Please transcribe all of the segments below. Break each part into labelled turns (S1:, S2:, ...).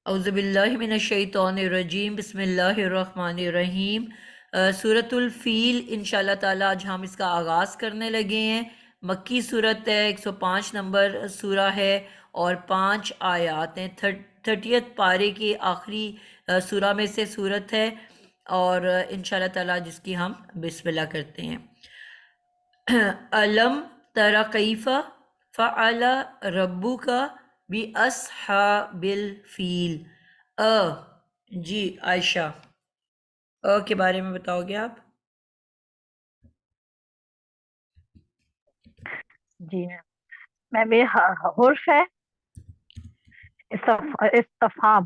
S1: اعوذ باللہ من الشیطان الرجیم، بسم اللہ الرحمن الرحیم۔ سورۃ الفیل انشاءاللہ تعالی آج ہم اس کا آغاز کرنے لگے ہیں۔ مکی صورت ہے، 105 نمبر سورہ ہے اور 5 آیات ہیں۔ 30th پارے کی آخری سورہ میں سے صورت ہے اور انشاءاللہ تعالی جس کی ہم بسم اللہ کرتے ہیں۔ علم تر کیف فعل ربک باصحاب الفیل۔ جی عائشہ، کے بارے میں بتاؤ گے آپ؟
S2: جی میں بھی حرف ہے استفہام۔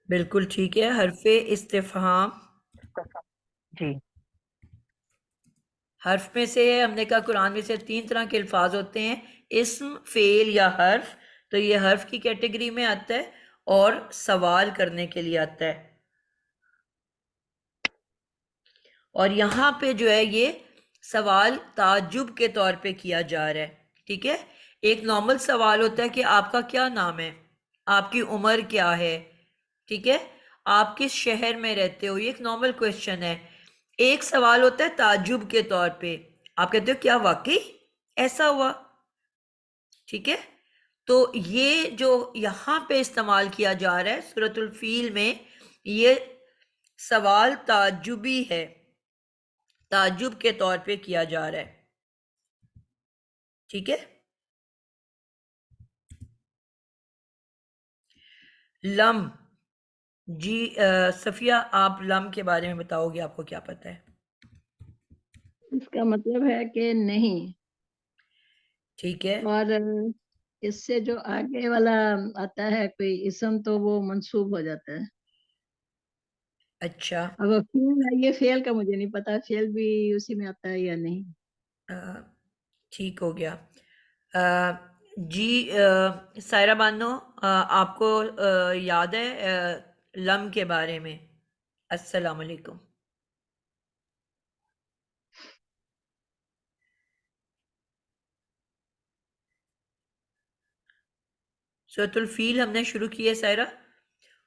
S1: بالکل ٹھیک ہے، حرف استفہام۔
S2: جی
S1: حرف میں سے ہم نے کہا قرآن میں سے 3 طرح کے الفاظ ہوتے ہیں، اسم، فعل یا حرف۔ تو یہ حرف کی کیٹیگری میں آتا ہے اور سوال کرنے کے لیے آتا ہے، اور یہاں پہ جو ہے یہ سوال تعجب کے طور پہ کیا جا رہا ہے۔ ٹھیک ہے، ایک نارمل سوال ہوتا ہے کہ آپ کا کیا نام ہے، آپ کی عمر کیا ہے، ٹھیک ہے، آپ کس شہر میں رہتے ہو، یہ ایک نارمل کویسچن ہے۔ ایک سوال ہوتا ہے تعجب کے طور پہ، آپ کہتے ہو کیا واقعی ایسا ہوا، ٹھیک ہے۔ تو یہ جو یہاں پہ استعمال کیا جا رہا ہے سورۃ الفیل میں، یہ سوال تعجبی ہے، تعجب کے طور پہ کیا جا رہا ہے، ٹھیک ہے۔ لم، جی صفیہ آپ لم کے بارے میں بتاؤ گے، آپ کو کیا پتہ ہے؟
S3: اس کا مطلب ہے کہ نہیں،
S1: ٹھیک ہے،
S3: اور اس سے جو آگے والا آتا ہے کوئی اسم تو وہ منسوب ہو جاتا ہے۔
S1: اچھا،
S3: اب فیل ہے، یہ فیل کا مجھے نہیں پتا، فیل بھی اسی میں آتا ہے یا نہیں۔
S1: ٹھیک ہو گیا۔ جی سائرہ بانو، آپ کو یاد ہے لم کے بارے میں؟ السلام علیکم۔ سورۃ الفیل ہم نے شروع کی ہے سائرہ،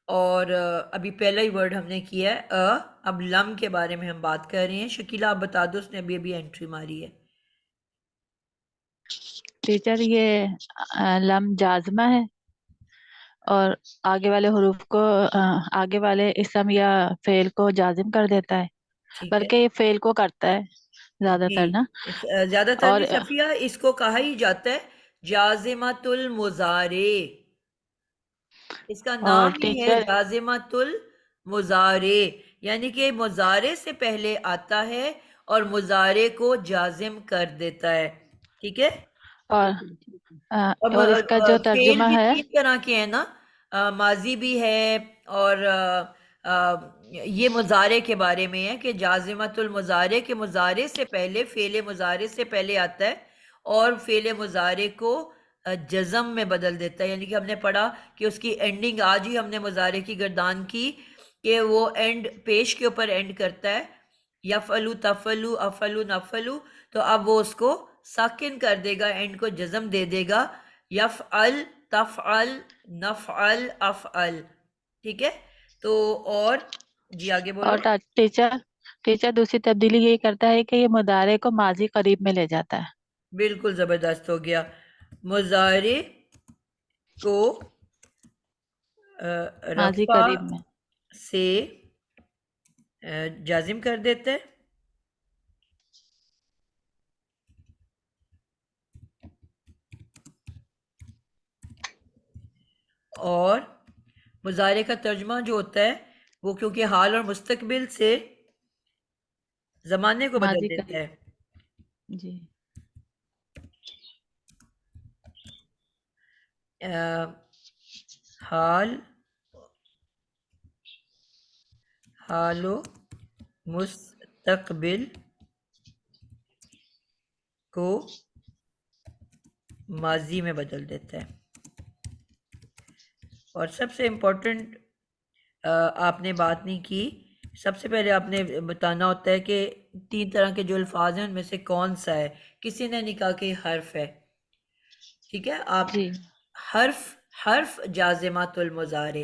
S1: اور ابھی پہلا ہی ورڈ ہم نے کیا ہے اب لم کے بارے میں ہم بات کر رہے ہیں۔ شکیلہ آپ بتا دو، اس نے ابھی انٹری ماری ہے۔
S2: ٹیچر یہ لم جازمہ ہے اور آگے والے حروف کو آگے والے اسم یا فعل کو جازم کر دیتا ہے،
S1: ٹھیک ہے
S2: بلکہ یہ فعل کو کرتا ہے زیادہ
S1: جی،
S2: تر نا۔
S1: زیادہ تر
S2: اور
S1: نہیں صفیہ، اس کو کہا ہی جاتا ہے جازمۃ المضارع، اس کا
S2: اور
S1: نام ہی ہے
S2: ٹیچر
S1: جازمۃ المضارع، یعنی کہ مضارع سے پہلے آتا ہے اور مضارع کو جازم کر دیتا ہے، ٹھیک ہے۔
S2: اور اور اس کا جو
S1: فعل
S2: ترجمہ
S1: بھی
S2: ہے
S1: 3 طرح کے ہیں نا، ماضی بھی ہے، اور یہ مضارع کے بارے میں ہے کہ جازمۃ المضارع کے مضارع سے پہلے فعل مضارع سے پہلے آتا ہے اور فعل مضارع کو جزم میں بدل دیتا ہے، یعنی کہ ہم نے پڑھا کہ اس کی اینڈنگ آج ہی ہم نے مضارع کی گردان کی کہ وہ اینڈ پیش کے اوپر اینڈ کرتا ہے، یفعلو تفعلو افعلو نفعلو، تو اب وہ اس کو ساکن کر دے گا، اینڈ کو جزم دے دے گا، یفعل تفعل نفعل افعل، ٹھیک ہے۔ تو اور جی آگے بولو۔
S2: اور ٹیچر دوسری تبدیلی یہی کرتا ہے کہ یہ مضارع کو ماضی قریب میں لے جاتا ہے۔
S1: بالکل زبردست ہو گیا، مضارع کو
S2: ماضی
S1: رفع
S2: قریب میں۔
S1: سے جازم کر دیتا ہے، اور مضارع کا ترجمہ جو ہوتا ہے وہ کیونکہ حال اور مستقبل سے زمانے کو بدل
S2: ماضی
S1: دیتا ہے۔
S2: قریب، جی
S1: حال و مستقبل کو ماضی میں بدل دیتا ہے۔ اور سب سے امپورٹنٹ آپ نے بات نہیں کی، سب سے پہلے آپ نے بتانا ہوتا ہے کہ 3 طرح کے جو الفاظ ہیں ان میں سے کون سا ہے۔ کسی نے نہیں کہا کہ حرف ہے، ٹھیک ہے۔ آپ
S2: جی
S1: حرف جازمات المضارع،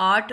S1: 8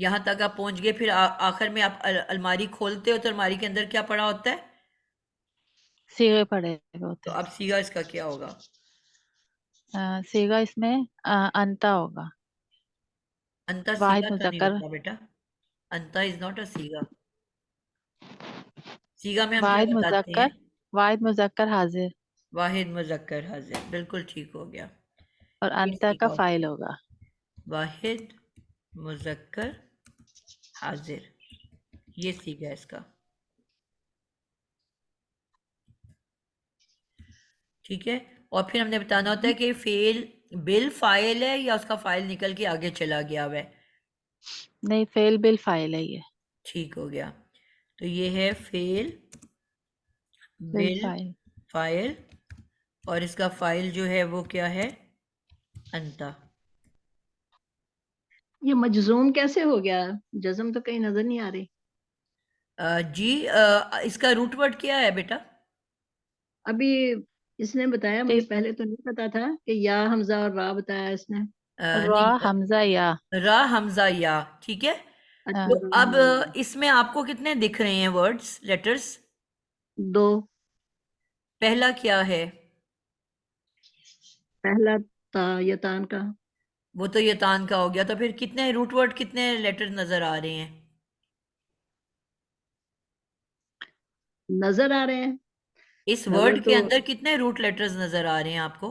S1: یہاں تک آپ پہنچ گئے، پھر آخر میں آپ الماری کھولتے ہو تو الماری کے اندر کیا پڑا ہوتا ہے؟
S2: سیغے پڑے ہوتے
S1: تو اب سیگا اس کا کیا ہوگا؟
S2: ہیں. سیغہ اس میں انتا ہوگا.
S1: انتا
S2: واحد
S1: سیگا تو نہیں
S2: مذکر
S1: ہوتا بیٹا، انتا از ناٹ اے سیگا. سیگا میں ہم کیا
S2: واحد
S1: بتاتے ہیں؟
S2: مذکر واحد مذکر حاضر
S1: واحد مذکر حاضر، بالکل ٹھیک ہو گیا.
S2: اور
S1: یہ
S2: انتا کا
S1: سیگا
S2: فاعل ہوگا.
S1: واحد مذکر حاضر، یہ سیگا اس کا. ٹھیک ہے. اور پھر ہم نے بتانا ہوتا ہے کہ فعل بالفاعل ہے یا اس کا فاعل نکل کے آگے چلا گیا ہوا ہے.
S2: نہیں، فعل بالفاعل ہے یہ.
S1: ٹھیک ہو گیا. تو یہ ہے فعل
S2: بالفاعل.
S1: بالفاعل، اور اس کا فاعل جو ہے وہ کیا ہے؟ انتا.
S3: یہ مجزوم کیسے ہو گیا؟ جزم تو کہیں نظر نہیں آ رہی.
S1: جی اس کا روٹ ورڈ کیا ہے بیٹا؟
S3: ابھی اس نے بتایا، مجھے پہلے تو نہیں پتا تھا کہ یا حمزہ اور را بتایا اس نے.
S2: را
S1: نہیں،
S2: حمزہ یا.
S1: را حمزہ یا. ٹھیک ہے.
S3: اچھا،
S1: تو
S3: را
S1: اب
S3: حمزہ.
S1: اس میں آپ کو کتنے دکھ رہے ہیں ورڈز، لیٹرز؟
S3: 2.
S1: پہلا کیا ہے؟
S3: پہلا تا یتان کا.
S1: وہ تو یتان کا ہو گیا. تو پھر کتنے روٹ ورڈ، کتنے لیٹر نظر آ رہے ہیں؟
S3: نظر آ رہے ہیں.
S1: اس
S3: نظر
S1: ورڈ کے
S3: تو
S1: اندر کتنے روٹ لیٹرز نظر آ رہے ہیں آپ کو؟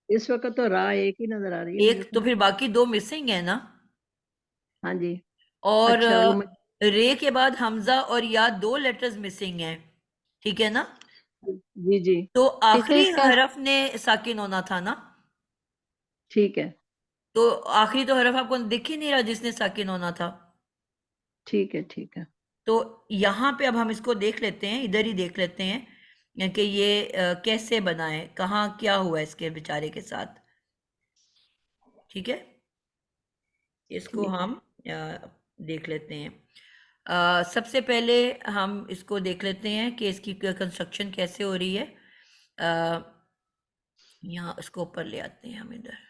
S3: اس وقت تو را ایک ہی نظر آ رہی ہے
S1: ایک.
S3: مجھے
S1: تو پھر باقی 2 مسنگ ہیں نا.
S3: ہاں جی.
S1: اور
S3: اچھا، وہ
S1: رے کے بعد حمزہ اور یا 2 لیٹرز مسنگ ہیں. ٹھیک ہے نا.
S3: جی جی
S1: تو
S2: ٹیچر
S1: آخری
S2: اس کا
S1: حرف نے ساکن ہونا تھا نا.
S3: ٹھیک ہے.
S1: تو آخری تو حرف آپ کو دکھ ہی نہیں رہا جس نے ساکن ہونا تھا.
S3: ٹھیک ہے. ٹھیک ہے.
S1: تو یہاں پہ اب ہم اس کو دیکھ لیتے ہیں، ادھر ہی دیکھ لیتے ہیں کہ یہ کیسے بنا ہے، کہاں کیا ہوا ہے اس کے بیچارے کے ساتھ. ٹھیک ہے. اس کو
S3: ٹھیک ہے.
S1: ہم دیکھ لیتے ہیں. سب سے پہلے ہم اس کو دیکھ لیتے ہیں کہ اس کی کنسٹرکشن کیسے ہو رہی ہے. یہاں اس کو اوپر لے آتے ہیں ہم ادھر.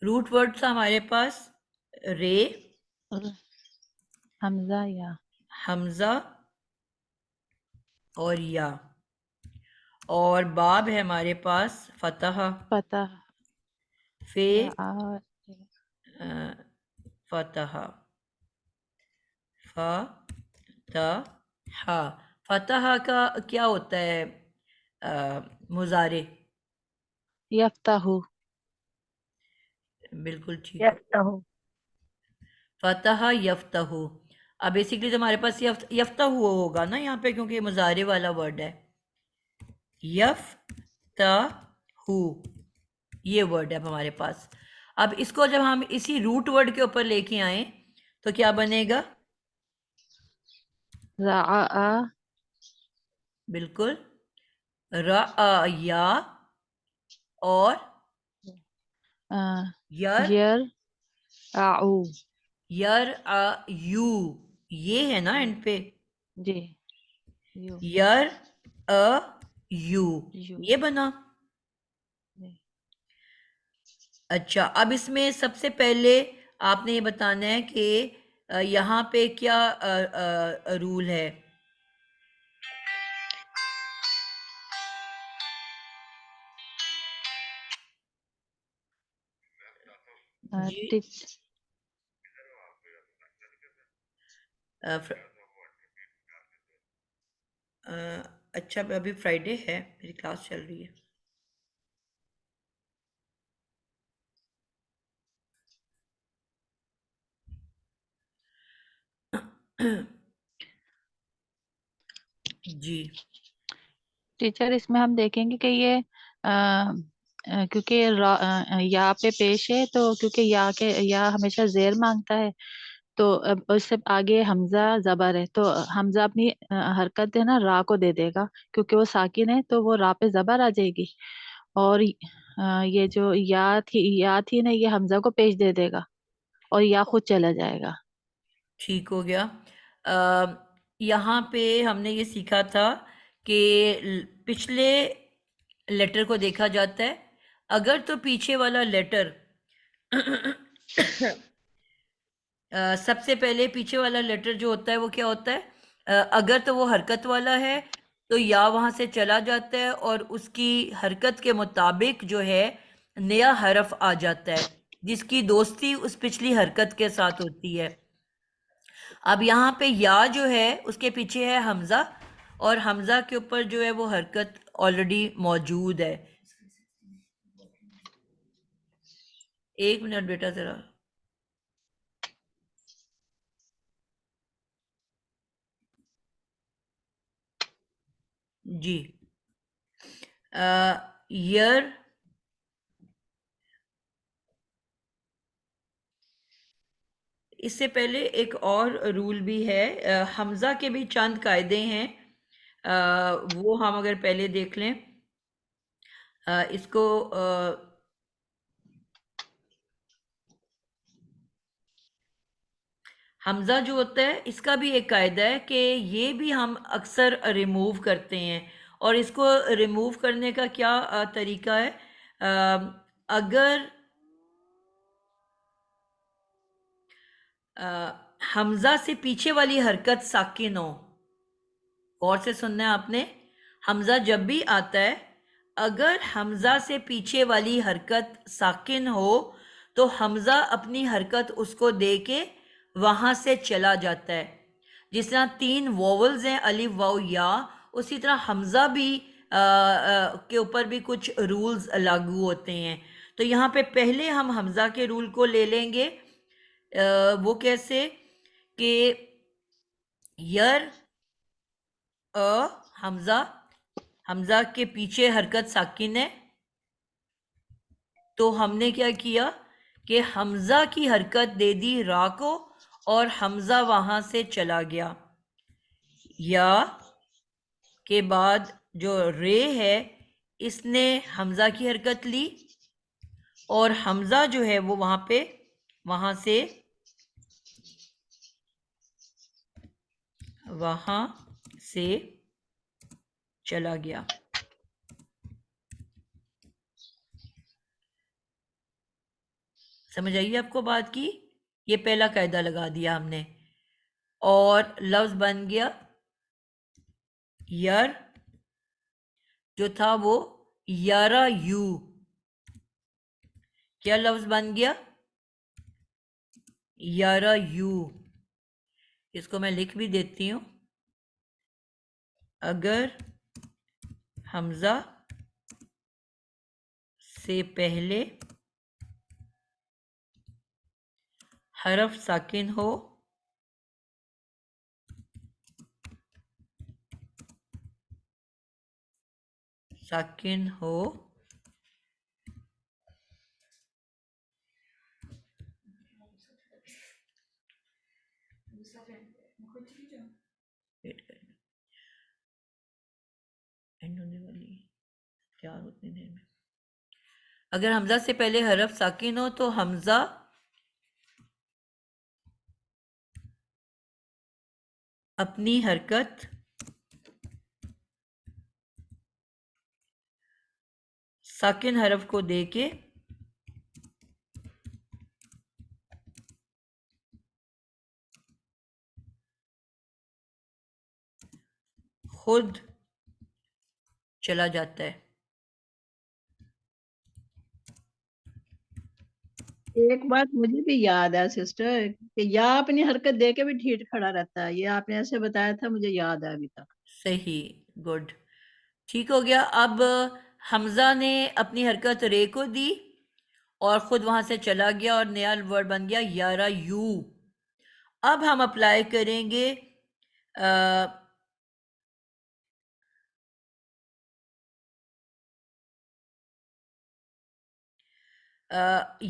S1: روٹ ورڈ تھا ہمارے پاس رے،
S2: حمزہ یا.
S1: حمزہ اور یا. اور باب ہے ہمارے پاس فتح،
S2: فتح
S1: فے،
S2: یا
S1: فتح، فتح. فتح کا کیا ہوتا ہے مضارع؟
S2: یفتح.
S1: بالکل ٹھیک.
S3: یفتح.
S1: فتح یفتح. اب بیسیکلی تو ہمارے پاس یفتح ہوگا نا یہاں پہ، کیونکہ یہ مضارع والا ورڈ ہے. یفتح یہ ورڈ ہے اب ہمارے پاس. اب اس کو جب ہم اسی روٹ ورڈ کے اوپر لے کے آئیں تو کیا بنے گا؟
S2: رعا.
S1: بالکل. رعایا اور یر
S2: یر آؤ.
S1: یرعیو، یہ ہے نا اینڈ پہ.
S2: جی. یو.
S1: یرعیو
S2: یو.
S1: یہ بنا.
S2: جی.
S1: اچھا، اب اس میں سب سے پہلے آپ نے یہ بتانا ہے کہ یہاں پہ کیا رول ہے. جی اچھا، ابھی فرائیڈے ہے، میری کلاس چل رہی ہے. جی
S2: ٹیچر اس میں ہم دیکھیں گے کہ یہ کیونکہ یا پہ پیش ہے، تو کیونکہ یا ہمیشہ زیر مانگتا ہے، تو اب اس سے آگے حمزہ زبر ہے، تو حمزہ اپنی حرکت ہے نا را کو دے دے گا، کیونکہ وہ ساکن ہے تو وہ را پہ زبر آ جائے گی. اور یہ جو یا تھی نا، یہ حمزہ کو پیش دے دے گا اور یا خود چلا جائے گا.
S1: ٹھیک ہو گیا. یہاں پہ ہم نے یہ سیکھا تھا کہ پچھلے لیٹر کو دیکھا جاتا ہے، اگر تو پیچھے والا لیٹر سب سے پہلے پیچھے والا لیٹر جو ہوتا ہے وہ کیا ہوتا ہے؟ اگر تو وہ حرکت والا ہے تو یا وہاں سے چلا جاتا ہے اور اس کی حرکت کے مطابق جو ہے نیا حرف آ جاتا ہے جس کی دوستی اس پچھلی حرکت کے ساتھ ہوتی ہے. اب یہاں پہ یا جو ہے اس کے پیچھے ہے حمزہ اور حمزہ کے اوپر جو ہے وہ حرکت آلریڈی موجود ہے. ایک منٹ بیٹا ذرا. جی یر اس سے پہلے ایک اور رول بھی ہے. حمزہ کے بھی چند قاعدے ہیں وہ ہم اگر پہلے دیکھ لیں. اس کو حمزہ جو ہوتا ہے اس کا بھی ایک قاعدہ ہے کہ یہ بھی ہم اکثر ریموو کرتے ہیں. اور اس کو ریموو کرنے کا کیا طریقہ ہے؟ اگر حمزہ سے پیچھے والی حرکت ساکن ہو، غور سے سننا ہے آپ نے، حمزہ جب بھی آتا ہے اگر حمزہ سے پیچھے والی حرکت ساکن ہو تو حمزہ اپنی حرکت اس کو دے کے وہاں سے چلا جاتا ہے. جس طرح 3 ووولز ہیں الف واو یا، اسی طرح حمزہ بھی کے اوپر بھی کچھ رولز لاگو ہوتے ہیں. تو یہاں پہ پہلے ہم حمزہ کے رول کو لے لیں گے. وہ کیسے کہ یر حمزہ کے پیچھے حرکت ساکن ہے تو ہم نے کیا کیا کہ حمزہ کی حرکت دے دی را کو اور حمزہ وہاں سے چلا گیا. یا کے بعد جو رے ہے اس نے حمزہ کی حرکت لی اور حمزہ جو ہے وہ وہاں سے چلا گیا. سمجھ آئیے آپ کو بات کی؟ یہ پہلا قاعدہ لگا دیا ہم نے اور لفظ بن گیا یر، جو تھا وہ یارا یو. کیا لفظ بن گیا؟ یارا یو. اس کو میں لکھ بھی دیتی ہوں. اگر حمزہ سے پہلے حرف ساکن ہو اگر حمزہ سے پہلے حرف ساکن ہو تو حمزہ اپنی حرکت ساکن حرف کو دے کے خود چلا جاتا ہے.
S3: ایک بات مجھے بھی یاد ہے سسٹر کہ یا اپنی حرکت دے کے بھی ٹھیک کھڑا رہتا ہے. یہ آپ نے ایسے بتایا تھا، مجھے یاد ہے ابھی تک.
S1: صحیح، گڈ، ٹھیک ہو گیا. اب حمزہ نے اپنی حرکت رے کو دی اور خود وہاں سے چلا گیا اور نیا ورڈ بن گیا یارا یو. اب ہم اپلائی کریں گے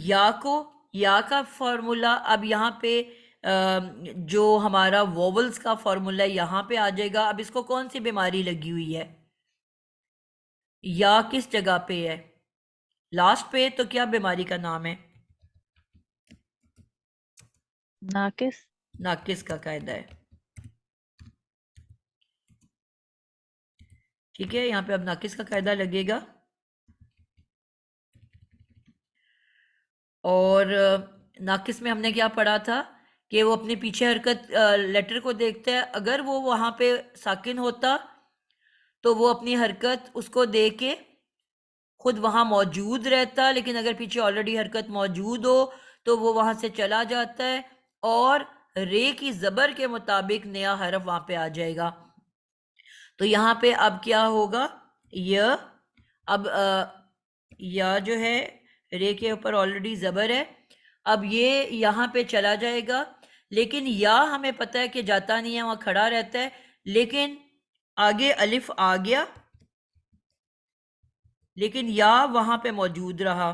S1: یا کو. یا کا فارمولا اب یہاں پہ جو ہمارا ووولز کا فارمولا یہاں پہ آ جائے گا. اب اس کو کون سی بیماری لگی ہوئی ہے؟ یا کس جگہ پہ ہے؟ لاسٹ پہ. تو کیا بیماری کا نام ہے؟ ناقص کا قاعدہ ہے. ٹھیک ہے، یہاں پہ اب ناقص کا قاعدہ لگے گا. اور ناقص میں ہم نے کیا پڑھا تھا کہ وہ اپنے پیچھے حرکت لیٹر کو دیکھتا ہے. اگر وہ وہاں پہ ساکن ہوتا تو وہ اپنی حرکت اس کو دے کے خود وہاں موجود رہتا، لیکن اگر پیچھے آلریڈی حرکت موجود ہو تو وہ وہاں سے چلا جاتا ہے اور رے کی زبر کے مطابق نیا حرف وہاں پہ آ جائے گا. تو یہاں پہ اب کیا ہوگا، اب یا جو ہے رے کے اوپر آلریڈی زبر ہے، اب یہ یہاں پہ چلا جائے گا، لیکن یا ہمیں پتہ ہے کہ جاتا نہیں ہے، وہاں کھڑا رہتا ہے، لیکن آگے الف آ گیا لیکن یا وہاں پہ موجود رہا،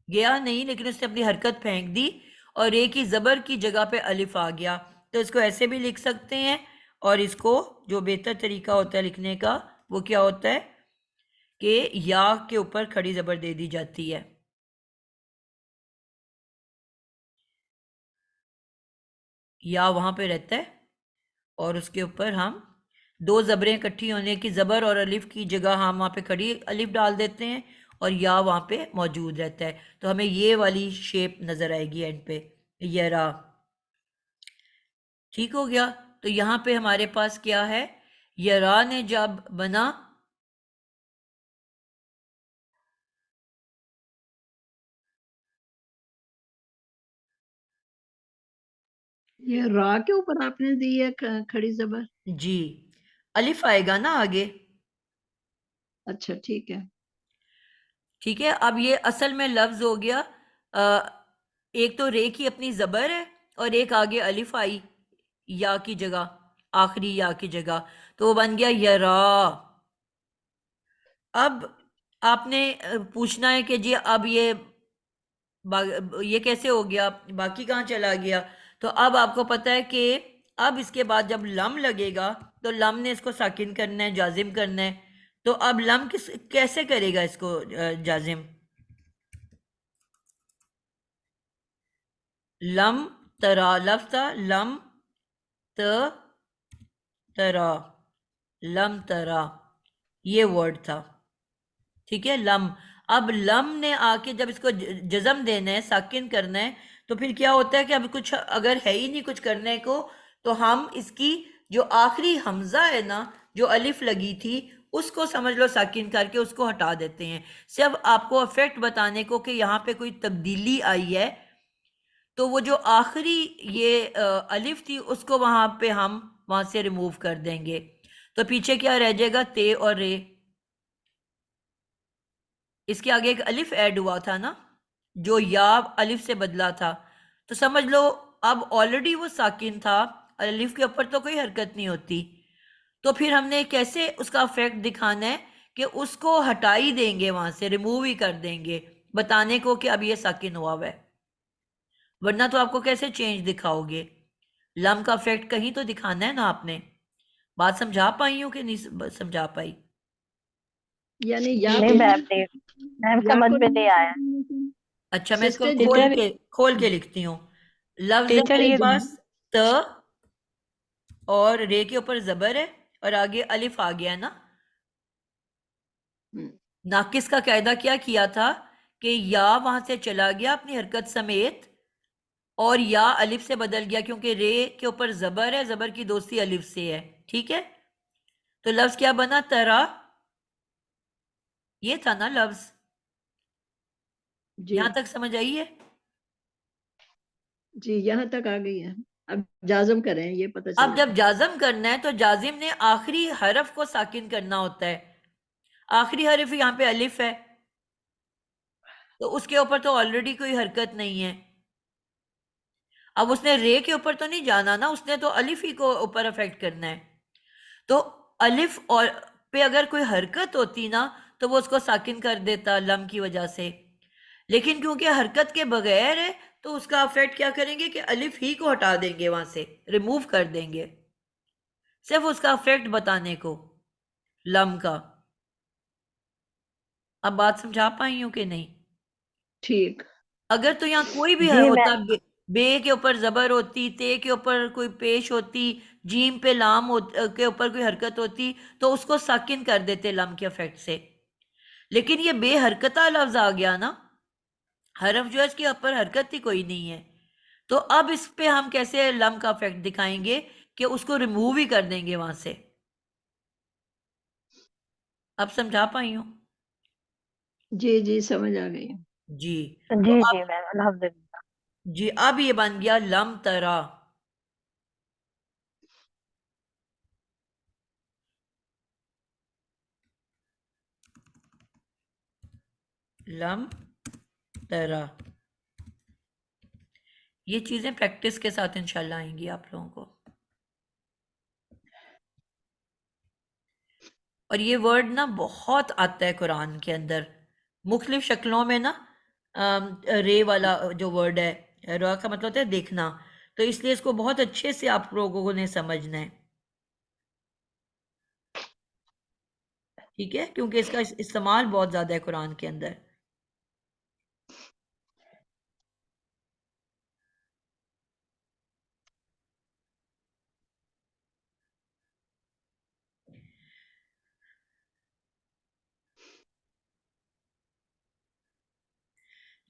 S1: گیا نہیں لیکن اس نے اپنی حرکت پھینک دی اور رے کی زبر کی جگہ پہ الف آ گیا. تو اس کو ایسے بھی لکھ سکتے ہیں، اور اس کو جو بہتر طریقہ ہوتا ہے لکھنے کا وہ کیا ہوتا ہے کہ یا کے اوپر کھڑی زبر دے دی جاتی ہے. یا وہاں پہ رہتا ہے اور اس کے اوپر ہم دو زبریں اکٹھی ہونے کی، زبر اور الف کی جگہ ہم وہاں پہ کھڑی الف ڈال دیتے ہیں اور یا وہاں پہ موجود رہتا ہے. تو ہمیں یہ والی شیپ نظر آئے گی اینڈ پہ، یرا. ٹھیک ہو گیا. تو یہاں پہ ہمارے پاس کیا ہے، یرا نے جب بنا
S3: یہ را کے اوپر آپ نے دی ہے کھڑی زبر؟
S1: جی الف آئے گا نا آگے.
S3: اچھا ٹھیک ہے.
S1: ٹھیک ہے. اب یہ اصل میں لفظ ہو گیا، ایک تو رے کی اپنی زبر ہے اور ایک آگے الف آئی یا کی جگہ، آخری یا کی جگہ، تو وہ بن گیا یرا. اب آپ نے پوچھنا ہے کہ جی اب یہ کیسے ہو گیا، باقی کہاں چلا گیا. تو اب آپ کو پتہ ہے کہ اب اس کے بعد جب لم لگے گا تو لم نے اس کو ساکن کرنا ہے، جازم کرنا ہے. تو اب لم کیسے کرے گا اس کو جازم؟ لم ترا لفظ تھا، لم ترا، لم ترا یہ ورڈ تھا. ٹھیک ہے. لم، اب لم نے آ کے جب اس کو جزم دینا ہے، ساکن کرنا ہے، تو پھر کیا ہوتا ہے کہ اب کچھ اگر ہے ہی نہیں کچھ کرنے کو، تو ہم اس کی جو آخری حمزہ ہے نا، جو الف لگی تھی، اس کو سمجھ لو ساکن کر کے اس کو ہٹا دیتے ہیں، صرف آپ کو افیکٹ بتانے کو کہ یہاں پہ کوئی تبدیلی آئی ہے. تو وہ جو آخری یہ الف تھی اس کو وہاں پہ ہم وہاں سے ریموو کر دیں گے. تو پیچھے کیا رہ جائے گا، تے اور رے. اس کے آگے ایک الف ایڈ ہوا تھا نا، جو یا الف سے بدلا تھا. تو سمجھ لو اب آلریڈی وہ ساکن تھا، الف کے اوپر تو کوئی حرکت نہیں ہوتی. تو پھر ہم نے کیسے اس کا افیکٹ دکھانا ہے کہ اس کو ہٹا ہی دیں گے، وہاں سے ریموو ہی کر دیں گے، بتانے کو کہ اب یہ ساکن ہوا ہوا ہے. ورنہ تو آپ کو کیسے چینج دکھاؤ گے؟ لم کا افیکٹ کہیں تو دکھانا ہے نا آپ نے. بات سمجھا پائی ہوں کہ نہیں سمجھا پائی؟
S3: یعنی یا
S4: نہیں میم سمجھ میں نہیں آیا.
S1: اچھا میں اس کو
S3: سسٹر
S1: کھول کے لکھتی ہوں. لفظ ہے
S2: ٹیچر
S1: میرے
S2: یہ
S1: پاس ت اور رے کے اوپر زبر ہے اور آگے الف آ گیا نا. ناقص کا قاعدہ کیا تھا کہ یا وہاں سے چلا گیا اپنی حرکت سمیت اور یا الف سے بدل گیا، کیونکہ رے کے اوپر زبر ہے، زبر کی دوستی الف سے ہے. ٹھیک ہے. تو لفظ کیا بنا، ترا. یہ تھا نا لفظ.
S3: جی
S1: یہاں تک سمجھ آئی ہے؟
S3: جی یہاں تک آ گئی ہے. اب جازم کریں یہ پتہ چل
S1: اب جب جازم کرنا ہے تو جازم نے آخری حرف کو ساکن کرنا ہوتا ہے. آخری حرف یہاں پہ الف ہے تو اس کے اوپر تو آلریڈی کوئی حرکت نہیں ہے. اب اس نے رے کے اوپر تو نہیں جانا نا، اس نے تو الف ہی کو اوپر افیکٹ کرنا ہے. تو الف اور پہ اگر کوئی حرکت ہوتی نا تو وہ اس کو ساکن کر دیتا لم کی وجہ سے، لیکن کیونکہ حرکت کے بغیر ہے تو اس کا افیکٹ کیا کریں گے کہ الف ہی کو ہٹا دیں گے، وہاں سے ریموو کر دیں گے، صرف اس کا افیکٹ بتانے کو لم کا. اب بات سمجھا پائی ہوں کہ نہیں؟
S3: ٹھیک.
S1: اگر تو یہاں کوئی بھی
S4: جی
S1: ہوتا،
S4: میم
S1: بے کے اوپر زبر ہوتی، تے کے اوپر کوئی پیش ہوتی، جیم پہ لام کے اوپر کوئی حرکت ہوتی تو اس کو ساکن کر دیتے لم کے افیکٹ سے. لیکن یہ بے حرکتہ لفظ آ گیا نا، حرف جو ہے اس کے اوپر حرکت ہی کوئی نہیں ہے، تو اب اس پہ ہم کیسے لم کا افیکٹ دکھائیں گے کہ اس کو ریموو ہی کر دیں گے وہاں سے. اب سمجھا پائی ہوں؟
S3: جی جی سمجھ آ گئی.
S1: جی
S4: جی
S1: تو
S4: جی
S1: اب
S4: میم الحمدللہ.
S1: جی اب یہ بن گیا لم ترا. لم ترا. یہ چیزیں پریکٹس کے ساتھ انشاءاللہ آئیں گی آپ لوگوں کو. اور یہ ورڈ نا بہت آتا ہے قرآن کے اندر مختلف شکلوں میں نا. رے والا جو ورڈ ہے، را کا مطلب ہوتا ہے دیکھنا، تو اس لیے اس کو بہت اچھے سے آپ لوگوں نے سمجھنا ہے. ٹھیک ہے، کیونکہ اس کا استعمال بہت زیادہ ہے قرآن کے اندر.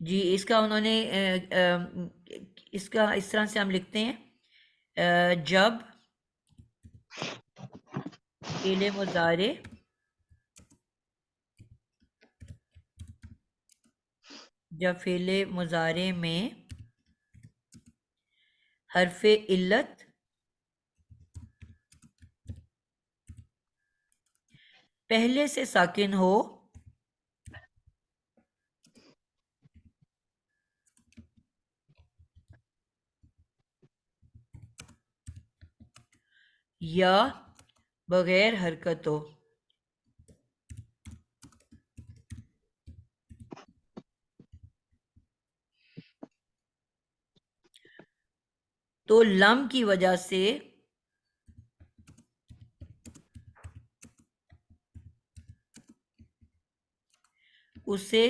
S1: جی اس کا انہوں نے اس کا اس طرح سے ہم لکھتے ہیں جب فعل مضارع میں حرف علت پہلے سے ساکن ہو یا بغیر حرکت ہو. تو لم کی وجہ سے اسے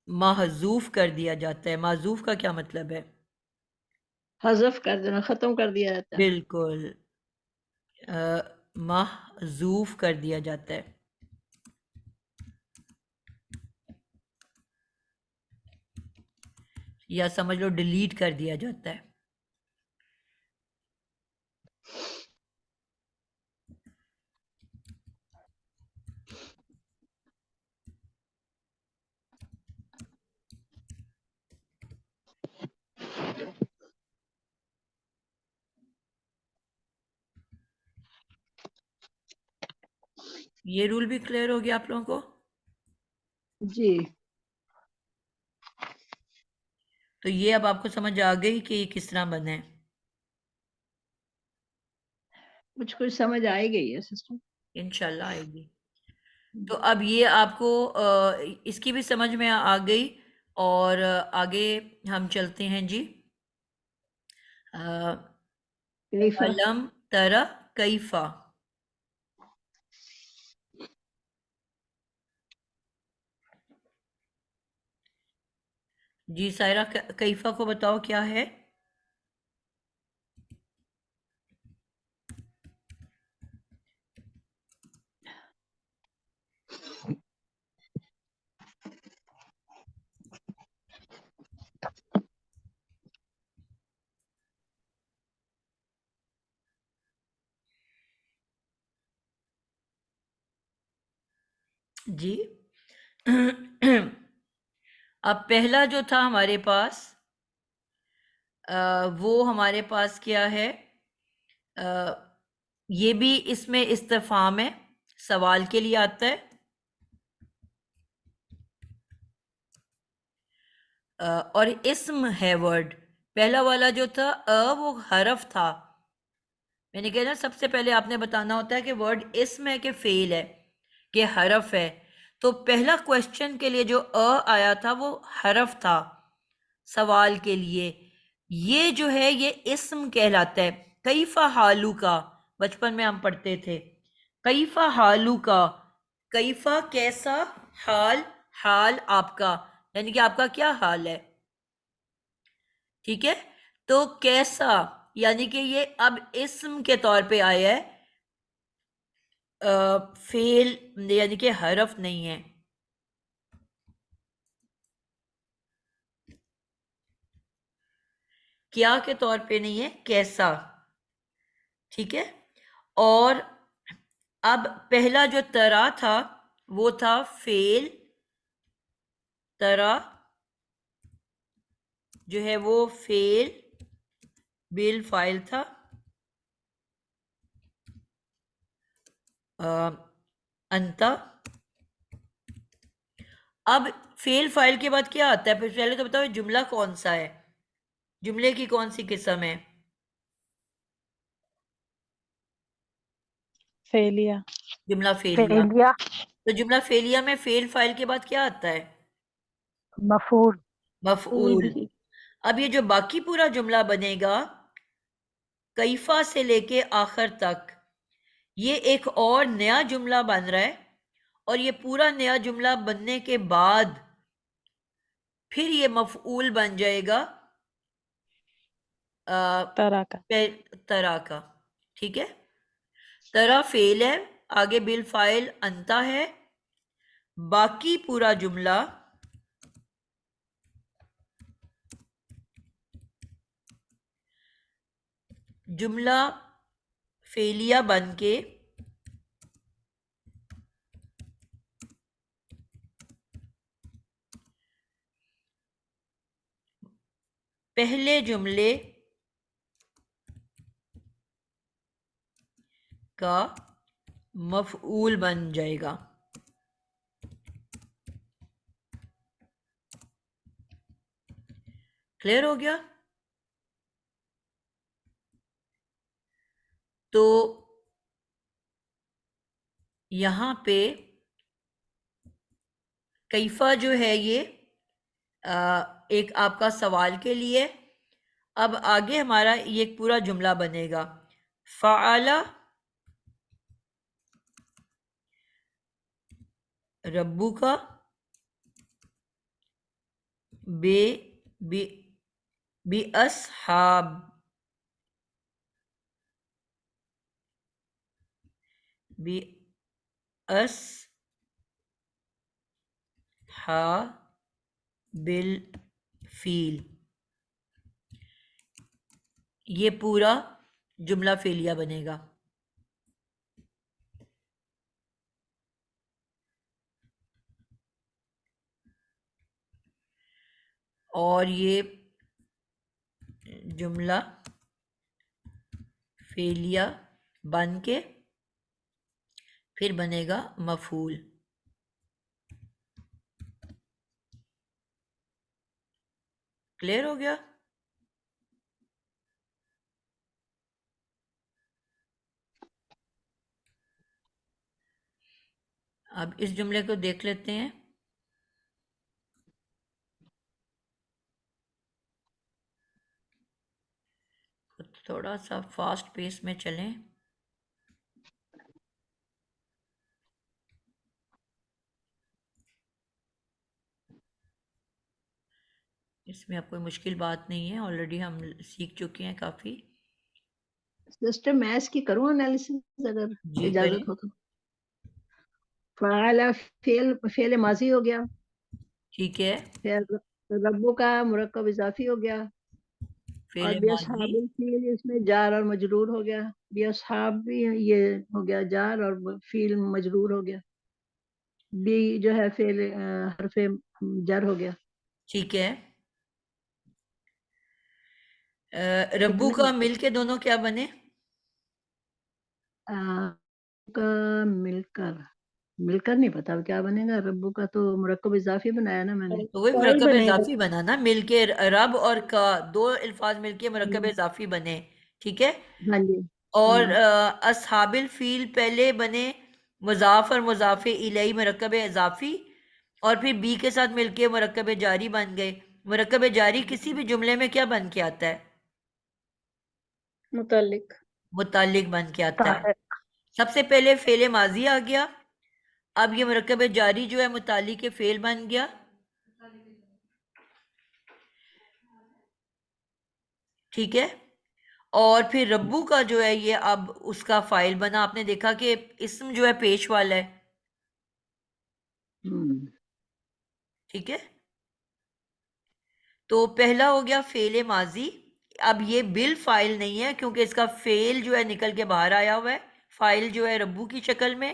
S1: محذوف کر دیا جاتا ہے. محذوف کا کیا مطلب ہے؟
S3: حذف کر دینا، ختم کر دیا جاتا ہے.
S1: بالکل، محذوف کر دیا جاتا ہے. یا سمجھ لو ڈیلیٹ کر دیا جاتا ہے. یہ رول بھی کلیئر ہو گیا آپ لوگوں کو؟
S3: جی
S1: تو یہ اب آپ کو سمجھ آ گئی کہ یہ کس طرح بنا ہے.
S3: کچھ سمجھ آئے گئی ہے سسٹر.
S1: انشاءاللہ آئے گی. تو اب یہ آپ کو اس کی بھی سمجھ میں آ گئی. اور آگے ہم چلتے ہیں جی.
S3: کیفا.
S1: علم ترى کیفا. جی سائرہ کیفا کو بتاؤ کیا ہے؟ جی اب پہلا جو تھا ہمارے پاس وہ ہمارے پاس کیا ہے؟ یہ بھی اس میں استفہام ہے، سوال کے لیے آتا ہے. اور اسم ہے ورڈ. پہلا والا جو تھا وہ حرف تھا. میں نے کہا نا سب سے پہلے آپ نے بتانا ہوتا ہے کہ ورڈ اسم ہے کہ فعل ہے کہ حرف ہے. تو پہلا کوشچن کے لیے جو آیا تھا وہ حرف تھا سوال کے لیے. یہ جو ہے یہ اسم کہلاتا ہے. کیفا حالو کا بچپن میں ہم پڑھتے تھے. کیفا حالو کا، کیفا کیسا، حال حال آپ کا، یعنی کہ آپ کا کیا حال ہے. ٹھیک ہے، تو کیسا یعنی کہ یہ اب اسم کے طور پہ آیا ہے، فعل یعنی کہ حرف نہیں ہے. کیا کے طور پہ نہیں ہے، کیسا. ٹھیک ہے. اور اب پہلا جو ترا تھا وہ تھا فعل. ترا جو ہے وہ فعل بالفاعل تھا. انتا. اب فعل فاعل کے بعد کیا آتا ہے؟ پہلے تو بتاؤ جملہ کون سا ہے، جملے کی کون سی قسم ہے؟
S2: فعلیہ.
S1: جملہ فعلیہ.
S4: فعلیہ.
S1: تو جملہ فعلیہ میں فعل فاعل کے بعد کیا آتا ہے؟
S4: مفعول.
S1: مفعول.
S4: بھی.
S1: اب یہ جو باقی پورا جملہ بنے گا کیفا سے لے کے آخر تک، یہ ایک اور نیا جملہ بن رہا ہے، اور یہ پورا نیا جملہ بننے کے بعد پھر یہ مفعول بن جائے گا
S2: طرح کا.
S1: ترا کا. ٹھیک ہے. ترا فعل ہے، آگے بالفاعل انتا ہے، باقی پورا جملہ جملہ فعلیہ بن کے پہلے جملے کا مفعول بن جائے گا. کلیئر ہو گیا؟ تو یہاں پہ کیفا جو ہے یہ ایک آپ کا سوال کے لیے. اب آگے ہمارا یہ ایک پورا جملہ بنے گا. فعل ربو کا بے اصحاب بالفیل. یہ پورا جملہ فعلیہ بنے گا. اور یہ جملہ فعلیہ بن کے پھر بنے گا مفعول. کلیئر ہو گیا؟ اب اس جملے کو دیکھ لیتے ہیں. تھوڑا سا فاسٹ پیس میں چلیں. اس میں اب کوئی مشکل بات نہیں ہے، آلریڈی ہم سیکھ چکے ہیں کافی.
S3: سسٹر میتھس کی کروں انالیسس اگر
S1: جی کریں.
S3: اجازت ہو تو. فعل فعل ماضی ہو گیا.
S1: ٹھیک ہے.
S3: فعل ربو کا مرکب اضافی ہو گیا. اور
S1: فعل
S3: بے
S1: ماضی.
S3: اصحاب الفیل اس میں جار اور مجرور ہو گیا. بے اصحاب بھی یہ ہو گیا جار اور فیل مجرور ہو گیا. بی جو ہے فعل حرف جر ہو گیا.
S1: ٹھیک ہے. ربو کا مل کے دونوں کیا بنے؟
S3: کا مل کر نہیں پتا کیا بنے گا. ربو کا تو مرکب اضافی بنایا نا میں نے.
S1: تو وہی مرکب اضافی بنا نا، مل کے رب اور کا دو الفاظ مل کے مرکب اضافی بنے. ٹھیک ہے.
S3: ہاں جی.
S1: اور اصحاب الفیل پہلے بنے مضاف اور مضاف الیہ مرکب اضافی، اور پھر بی کے ساتھ مل کے مرکب جاری بن گئے. مرکب جاری کسی بھی جملے میں کیا بن کے آتا ہے؟ متعلق بن کے آتا ہے. سب سے پہلے فعل ماضی آ گیا، اب یہ مرکب جاری جو ہے متعلق فعل بن گیا. ٹھیک ہے. اور پھر ربو کا جو ہے یہ اب اس کا فاعل بنا. آپ نے دیکھا کہ اسم جو ہے پیش والا ہے. ٹھیک ہے. تو پہلا ہو گیا فعل ماضی، اب یہ بل فائل نہیں ہے کیونکہ اس کا فعل جو ہے نکل کے باہر آیا ہوا ہے، فائل جو ہے ربو کی شکل میں،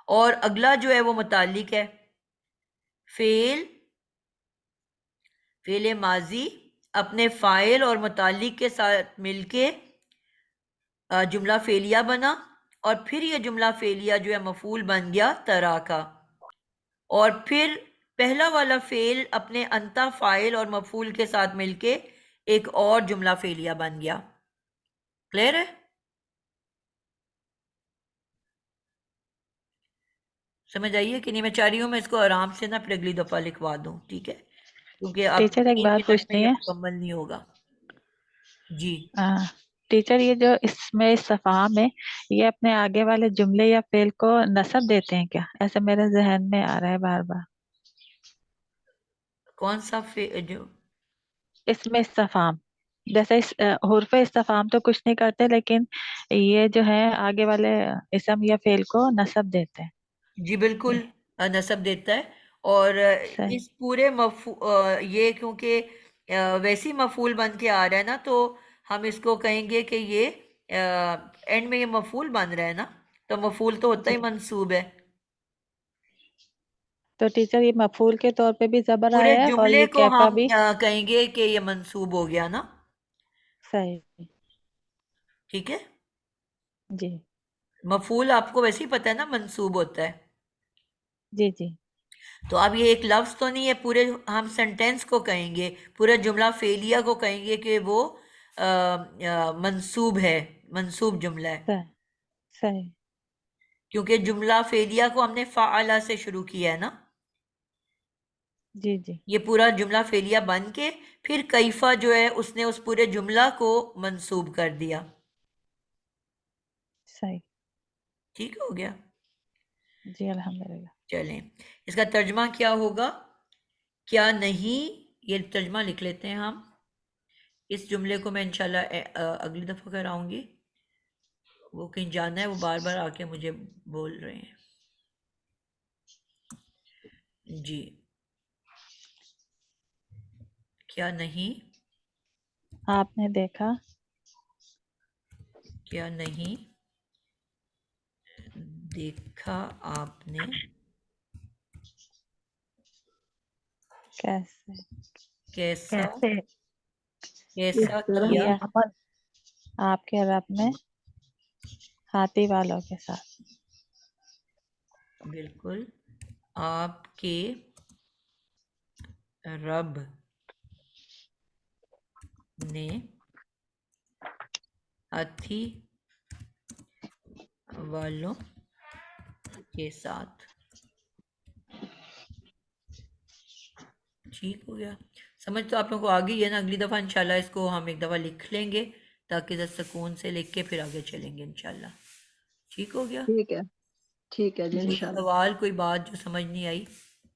S1: اور اگلا جو ہے وہ متعلق ہے، فعل ماضی اپنے فائل اور متعلق کے ساتھ مل کے جملہ فعلیہ بنا، اور پھر یہ جملہ فعلیہ جو ہے مفعول بن گیا ترا کا، اور پھر پہلا والا فعل اپنے انتا فائل اور مفعول کے ساتھ مل کے ایک اور جملہ فعلیہ بن گیا. کلیئر ہے؟ سمجھ آئیے کہ نہیں؟ میں چاہ رہی ہوں میں اس کو آرام سے نا پھر اگلی دفعہ لکھوا دوں، ٹھیک ہے؟ کیونکہ اب
S2: ٹیچر ایک
S1: 3
S2: بات
S1: منٹ میں
S2: پوچھنی
S1: یہ
S2: ہے.
S1: مکمل نہیں ہوگا. جی
S2: ٹیچر یہ جو اس میں استفہام میں یہ اپنے آگے والے جملے یا فعل کو نصب دیتے ہیں کیا؟ ایسا میرے ذہن میں آ رہا ہے بار بار.
S1: کون سا جو
S2: اس میں استفہام جیسے حرف استفہام تو کچھ نہیں کرتے، لیکن یہ جو ہے آگے والے اسم یا فعل کو نصب دیتے ہیں.
S1: جی بالکل نصب دیتا ہے، اور
S2: صحیح.
S1: اس پورے یہ کیونکہ ویسی مفعول بن کے آ رہا ہے نا، تو ہم اس کو کہیں گے کہ یہ اینڈ میں یہ مفعول بن رہا ہے نا، تو مفعول تو ہوتا ہی
S2: جی.
S1: منصوب ہے.
S2: تو ٹیچر یہ مفعول کے طور پہ بھی زبر
S1: پورے
S2: آیا ہے اور
S1: جملے
S2: یہ
S1: کو
S2: کیفا
S1: ہم
S2: بھی.
S1: کہیں گے کہ یہ منصوب ہو گیا نا.
S2: صحیح.
S1: ٹھیک ہے،
S2: جی
S1: مفعول آپ کو ویسے ہی پتہ ہے نا منصوب ہوتا ہے.
S2: جی جی.
S1: تو اب یہ ایک لفظ تو نہیں ہے، پورے ہم سینٹینس کو کہیں گے، پورا جملہ فعلیہ کو کہیں گے کہ وہ منصوب ہے، منصوب جملہ ہے،
S2: صحیح. صحیح.
S1: کیونکہ جملہ فعلیہ کو ہم نے فعلہ سے شروع کیا ہے نا.
S2: جی جی.
S1: یہ پورا جملہ فعلیہ بن کے پھر کیفہ جو ہے اس نے اس پورے جملہ کو منصوب کر دیا.
S2: صحیح.
S1: ٹھیک ہو گیا؟
S2: جی الحمدللہ.
S1: چلیں، اس کا ترجمہ کیا ہوگا؟ کیا نہیں، یہ ترجمہ لکھ لیتے ہیں ہم. اس جملے کو میں انشاءاللہ اگلی دفعہ کراؤں گی. وہ کہیں جانا ہے، وہ بار بار آ کے مجھے بول رہے ہیں. جی، کیا نہیں،
S2: آپ نے دیکھا،
S1: کیا نہیں دیکھا آپ نے،
S2: کیسے
S1: کیسا
S4: کیسے
S3: اس
S1: کیسا
S3: طرح
S1: کیا
S2: کیا
S4: عمل
S2: آپ کے رب نے ہاتھی والوں کے ساتھ.
S1: بالکل، آپ کے رب نے ہاتھی والوں کے ساتھ. ٹھیک ہو گیا؟ سمجھ تو آپ لوگوں کو آ گئی ہے نا؟ اگلی دفعہ انشاءاللہ اس کو ہم ایک دفعہ لکھ لیں گے تاکہ ذرا سکون سے لکھ کے پھر آگے چلیں گے انشاءاللہ. ٹھیک ہو گیا؟
S3: ٹھیک ہے جی
S1: کوئی
S3: انشاءاللہ.
S1: سوال، کوئی بات جو سمجھ نہیں آئی؟